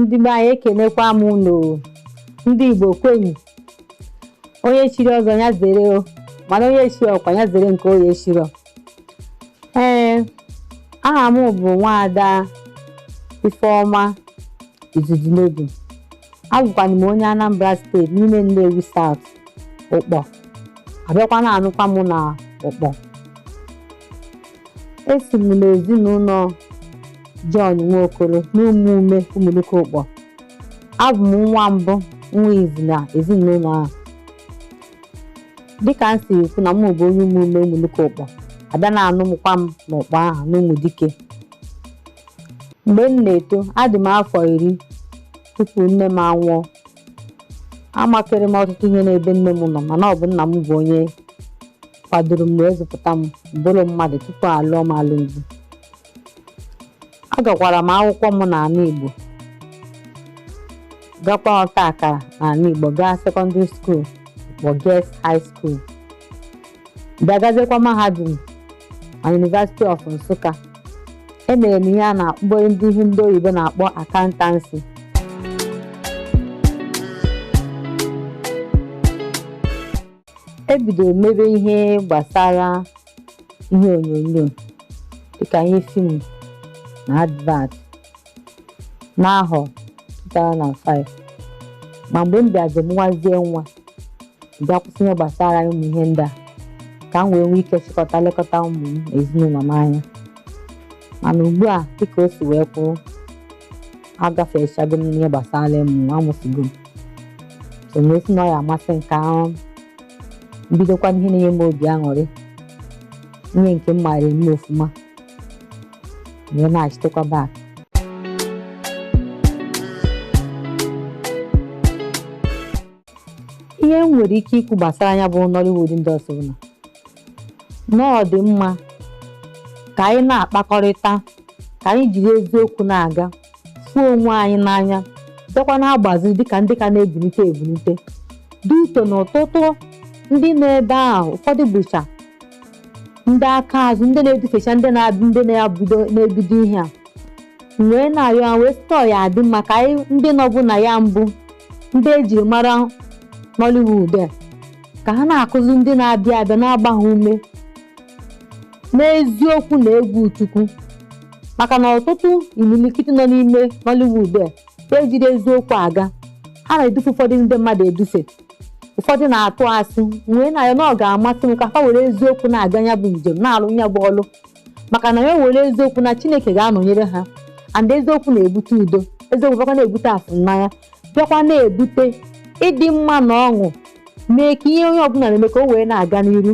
Ndị be anyị ekenekwa m unu. Ndị Igbo kwenyi, onye chiri ọzọ ya zere o, mana onye chiri ọkwa ya zere nke onye chiri. Aha m bụ nwaada Ifeoma Izudinobi. Abụkwana m onye Anambra steeti n'ime Nnewi South Ukpor. Abịakwa na-anụkwa m na Ukpor. Esi m n'ezinụlọ John Nwokolo n'Umume Umunuko Ukpor. Abụ m nwa mbụ nwa izi na ezinụlọ ahụ. Dịka m siri kwu na m bụ onye Umume Umunuko Ukpor, abịa na-anụmụkwa m n'Ukpor ahụ n'Umudike. Mgbe m na-eto, adị m afọ 10 tupu nne m anwụọ. Amakere m ọtụtụ ihe n'ebe nne m nọ, mana ọ bụ nna m bụ onye kwadoro m wee zụpụta m bụrụ mmadụ tupu alụọ m alụmdi. Agakwara m akwụkwọ m n'ala Igbo, gakwa ọta akara n'ala Igbo, gaa secondary school Ukpor Girls High School, bịa gazekwa mahadum na University of Nsukka. Emere m ihe a na-akpọ ndị oyibo na-akpọ accountancy. Ebidoro mebe ihe gbasara ihe onyonyo dịka ihe fim na advert n'ahọ 2005. Ma mgbe m bịazi mụwazie nwa, bịa kwụsị ihe gbasara ụmụ ihe ndị a ka m wee nwee ike chịkọta lekọta ụmụ m na ezinụlọ m anya. Mana ugbu a dịka o si wee kwuo, agafechago m n'ihe gbasara ụmụ amụsigo m. So na esi na ọ ya amasị nke ahụ mbidokwa ihe na-enye m obi aṅụrị, ihe nke m maara eme ofuma wee na-achitekwa back. Ihe m nwere ike ikwu gbasara anya bụ Nollywood industry na ọ dị mma ka anyị na-akpakọrịta, ka anyị jiri eziokwu na-aga, fụọ onwe anyị n'anya, bịakwa na-agbazi dịka ndị ka na-ebunite ebunite. Dị ito na ọtụtụ ndị nọ ebe ahụ, ụfọdụ bụcha ndị aka azụ, ndị na-edufecha ndị na-ebido ihe a. Wee na-arịọ ha wee stọọ ya adị mma ka anyị ndị nọbụ na ya mbụ, ndị ejiri mara Nollywood ka ha na-akụzi ndị na-abịa abịa na-agba ha ume n'eziokwu na egwu Chukwu. Maka na ọtụtụ imilikiti nọ n'ime Nollywood ejiri eziokwu aga, ha na-edufe ụfọdụ ndị mmadụ edufe, ụfọdụ na-atụ asị. Wee na ya na ọ ga-amasị m ka ha were eziokwu na-aga ya bụ njem, na-alụ ya bụ ọlụ, maka na ya were eziokwu na Chineke ga-anọnyere ha. And eziokwu na-ebute udo, eziokwu bịakwa na-ebute afụnanya, bịakwa na-ebute ịdị mma na ọṅụ, mee ka ihe onye ọbụla na-eme ka o wee na-aga n'iru.